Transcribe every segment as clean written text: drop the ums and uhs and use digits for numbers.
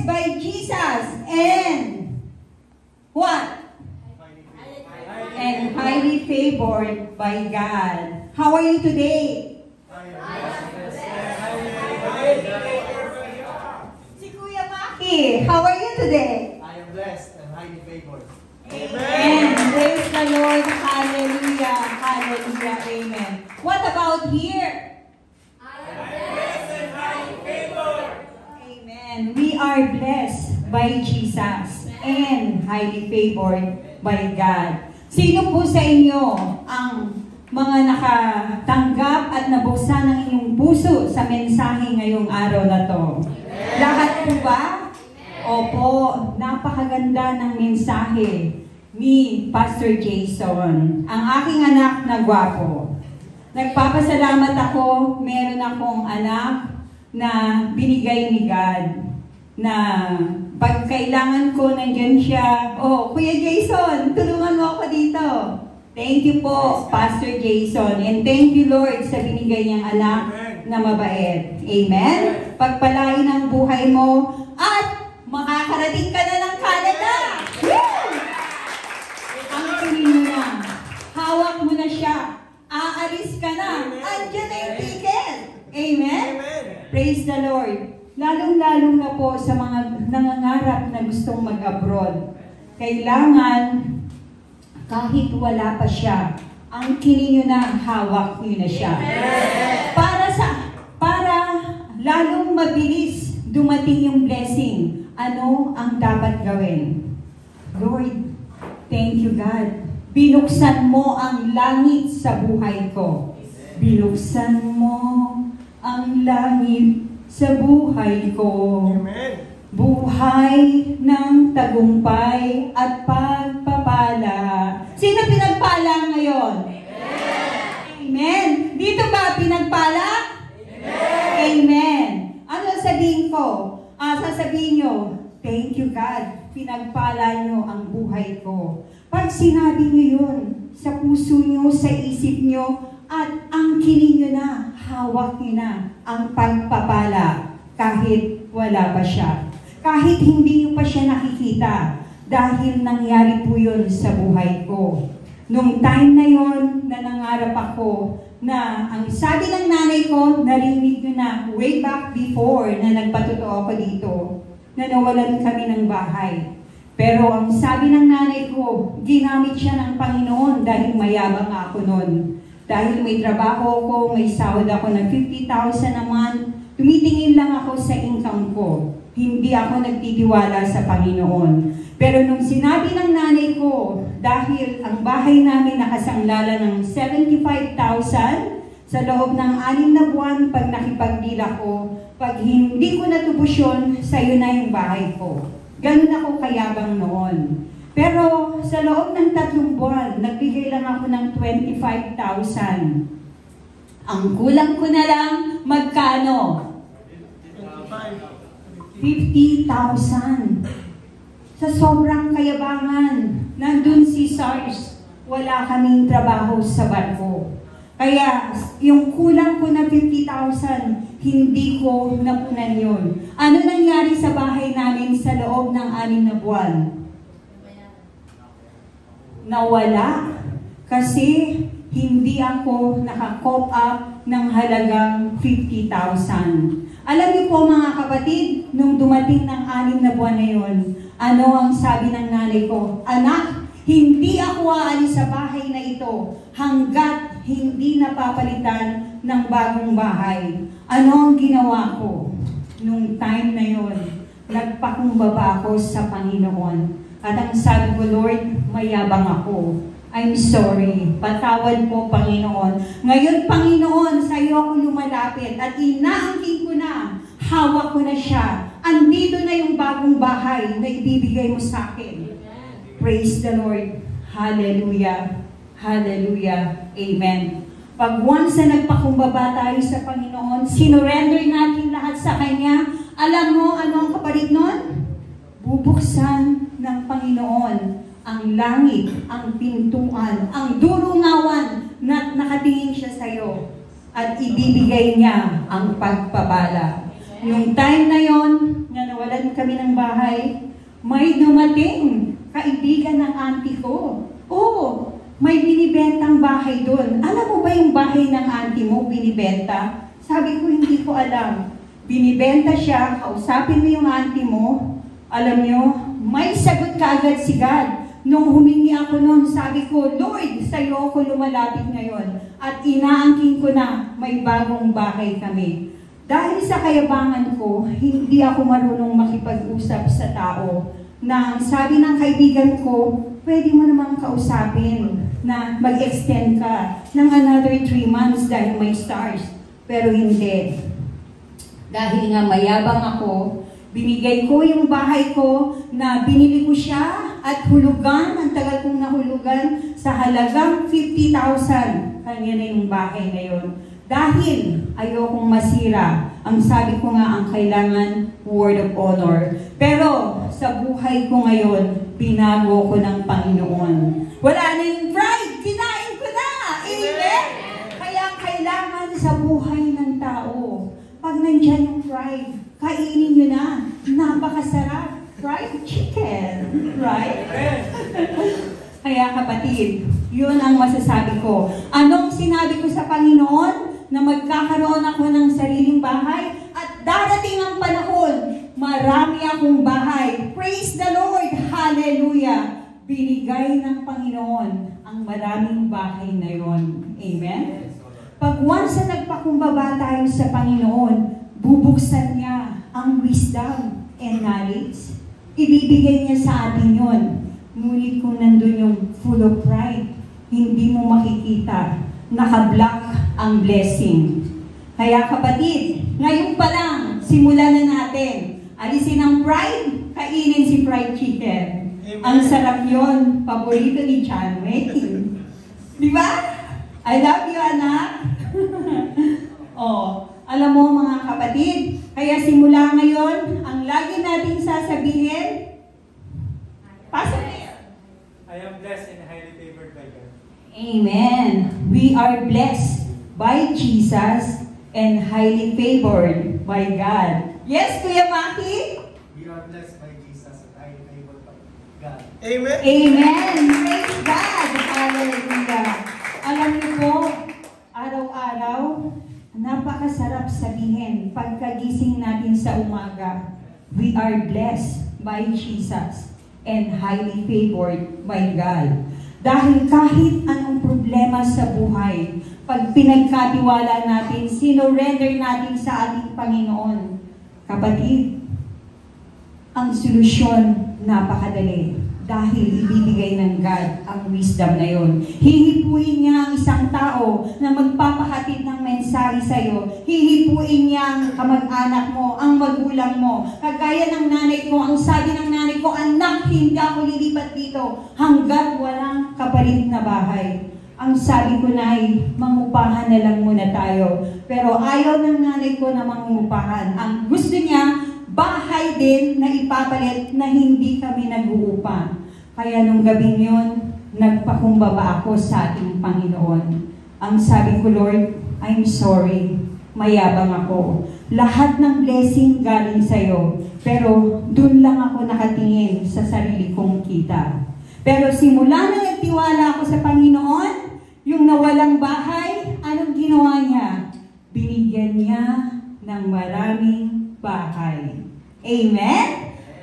by Jesus and what? And highly favored by God. How are you today? Si Kuya Maki, how are you today? I am blessed and highly favored. Amen. Praise the Lord. Hallelujah. Hallelujah. Amen. What about here? I am blessed and highly favored. Amen. We are blessed by Jesus and highly favored by God. Sino po sa inyo ang mga nakatanggap at nabuksan ng inyong puso sa mensahe ngayong araw na to? Lahat po ba? Opo, napakaganda ng mensahe ni Pastor Jason. Ang aking anak na gwapo. Nagpapasalamat ako, meron akong anak na binigay ni God na pag kailangan ko, nandyan siya. Oh, Kuya Jason, tulungan mo ako dito. Thank you po, Pastor Jason. And thank you, Lord, sa binigay niyang anak na mabait. Amen? Pagpalain ang buhay mo at makakarating ka na ng Canada. Woo! Ang tuloy mo na. Hawak mo na siya. Aalis ka na. Andyan na yung ticket. Amen? Praise the Lord. Lalong-lalong na po sa mga nangangarap na gustong mag-abroad. Kailangan, kahit wala pa siya, ang kininyo na, hawak niyo na siya. Para lalong mabilis dumating yung blessing, ano ang dapat gawin? Lord, thank you God. Binuksan mo ang langit sa buhay ko. Binuksan mo ang langit sa buhay ko. Amen. Buhay ng tagumpay at pagpapala. Sino pinagpala ngayon? Amen. Amen. Dito ba pinagpala? Amen. Amen. Ano sabihin ko? Sasabihin nyo, thank you God, pinagpala nyo ang buhay ko. Pag sinabi nyo yun, sa puso nyo, sa isip nyo, at ang kiling nyo na, hawak nyo na ang pagpapala kahit wala pa siya. Kahit hindi nyo pa siya nakikita dahil nangyari po yun sa buhay ko. Nung time na yun na nangarap ako na ang sabi ng nanay ko, narinig nyo na way back before na nagpatotoo ako dito, na nawalan kami ng bahay. Pero ang sabi ng nanay ko, ginamit siya ng Panginoon dahil mayabang ako noon. Dahil may trabaho ko, may sahod ako ng 50,000 a month, tumitingin lang ako sa income ko. Hindi ako nagtitiwala sa Panginoon. Pero nung sinabi ng nanay ko, dahil ang bahay namin nakasanglala ng 75,000 sa loob ng 6 na buwan pag nakipagdila ko, pag hindi ko natubos yun, sa'yo na yung bahay ko. Ganun ako kayabang noon. Pero sa loob ng 3 buwan, nagbigay lang ako ng 25,000. Ang kulang ko na lang, magkano? 50,000. Sa sobrang kayabangan, nandun si SARS, wala kaming trabaho sa barko. Kaya yung kulang ko na 50,000, hindi ko napunan yun. Ano nangyari sa bahay namin sa loob ng 6 na buwan? Nawala. Kasi hindi ako naka-cope up ng halagang 50,000. Alam niyo po mga kapatid, nung dumating ng 6 na buwan na yun, ano ang sabi ng nanay ko? Anak, hindi ako aalis sa bahay na ito hanggat hindi napapalitan ng bagong bahay. Ano ang ginawa ko? Nung time na yun, nagpakumbaba ako sa Panginoon. At ang sabi ko, Lord, mayabang ako. I'm sorry. Patawad po, Panginoon. Ngayon, Panginoon, sa iyo ako lumalapit at inaangkin ko na, hawak ko na siya. Andito na yung bagong bahay na ibibigay mo sa akin. Praise the Lord. Hallelujah. Hallelujah. Amen. Pag once na nagpakumbaba tayo sa Panginoon, sinurrender natin lahat sa Kanya, alam mo ano ang kapalit nun? Bubuksan ng Panginoon ang langit, ang pintuan, ang durungawan na nakatingin siya sa iyo at ibibigay niya ang pagpapala. Yung time na yon na nawalan kami ng bahay, may dumating kaibigan ng auntie ko. Oo, may binibentang bahay doon. Alam mo ba yung bahay ng auntie mo binibenta? Sabi ko, hindi ko alam. Binibenta siya, kausapin mo yung auntie mo. Alam nyo, may sagot kaagad si God. Nung humingi ako noon, sabi ko, Lord, sa'yo ako lumalapit ngayon. At inaangkin ko na may bagong bahay kami. Dahil sa kayabangan ko, hindi ako marunong makipag-usap sa tao. Na ang sabi ng kaibigan ko, pwede mo namang kausapin na mag-extend ka ng another 3 months dahil may stars. Pero hindi. Dahil nga mayabang ako, binigay ko yung bahay ko na binili ko siya at hulugan, ang tagal kong nahulugan, sa halagang 50,000. Kanya na yung bahay ngayon. Dahil ayokong masira, ang sabi ko nga ang kailangan, word of honor. Pero sa buhay ko ngayon, binago ko ng Panginoon. Wala na yung pride, kinain ko na! Amen? Kaya kailangan sa buhay ng tao, pag nandyan yung pride, kainin nyo na. Napakasarap. Fried chicken. Right? Kaya kapatid, yun ang masasabi ko. Anong sinabi ko sa Panginoon? Na magkakaroon ako ng sariling bahay at darating ang panahon, marami akong bahay. Praise the Lord! Hallelujah! Binigay ng Panginoon ang maraming bahay na yon. Amen? Pag once na nagpakumbaba tayo sa Panginoon, bubuksan niya ang wisdom and knowledge. Ibibigay niya sa atin yon. Ngunit kung nandun yung full of pride, hindi mo makikita. Naka-block ang blessing. Kaya kapatid, ngayon pa lang, simulan na natin. Alisin ang pride, kainin si fried chicken. Amen. Ang sarap yon, paborito ni John Wayne. Di ba? I love you, anak. Oh, alam mo mga kapatid, kaya simula ngayon, ang lagi nating sasabihin, pasok na yan. I am blessed and highly favored by God. Amen. We are blessed by Jesus and highly favored by God. Yes, Kuya Maki? We are blessed by Jesus and highly favored by God. Amen. Amen. Praise God. Hallelujah. Alam niyo po, araw-araw, napakasarap sabihin pagkagising natin sa umaga, we are blessed by Jesus and highly favored by God. Dahil kahit anong problema sa buhay, pag pinagkatiwala natin, sinurrender natin sa ating Panginoon, kapatid, ang solusyon napakadali. Dahil ibibigay ng God ang wisdom na yon. Hihipuin niya ang isang tao na magpapahatid ng mensahe sa iyo. Hihipuin niya ang kamag-anak mo, ang magulang mo. Kagaya ng nanay ko, ang sabi ng nanay ko, anak, hindi ako lilipat dito hanggat walang kapalit na bahay. Ang sabi ko na ay, mangupahan na lang muna tayo. Pero ayaw ng nanay ko na mangupahan. Ang gusto niya, bahay din na ipapalit na hindi kami nag-uupa. Kaya nung gabing yun, nagpakumbaba ako sa ating Panginoon. Ang sabi ko, Lord, I'm sorry. Mayabang ako. Lahat ng blessing galing sa'yo. Pero dun lang ako nakatingin sa sarili kong kita. Pero simula na nagtiwala ako sa Panginoon, yung nawalang bahay, anong ginawa niya? Binigyan niya ng maraming bahay. Amen?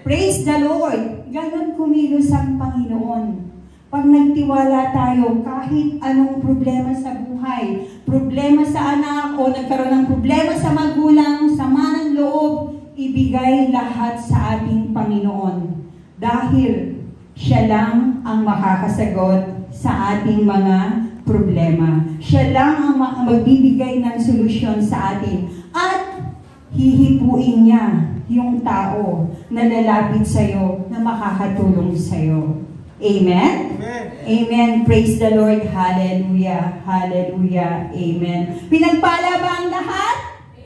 Praise the Lord! Ganon kumilos ang Panginoon. Pag nagtiwala tayo, kahit anong problema sa buhay, problema sa anak, o nagkaroon ng problema sa magulang, sama ng loob, ibigay lahat sa ating Panginoon. Dahil siya lang ang makakasagot sa ating mga problema. Siya lang ang magbibigay ng solusyon sa atin. At hihipuin niya yung tao na lalapit sa'yo, na makakatulong sa'yo. Amen? Amen. Amen. Praise the Lord. Hallelujah. Hallelujah. Amen. Pinagpala ba ang lahat?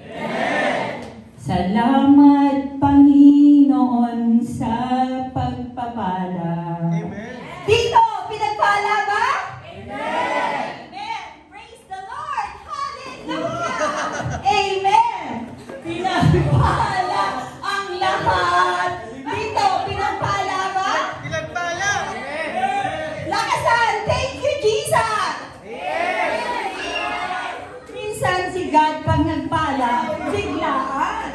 Amen. Salamat, Panginoon, sa pagpapala. Amen. Dito, pinagpala ba? Amen. Amen. Praise the Lord. Hallelujah. Amen. Pinagpala. pag nagpala, biglaan.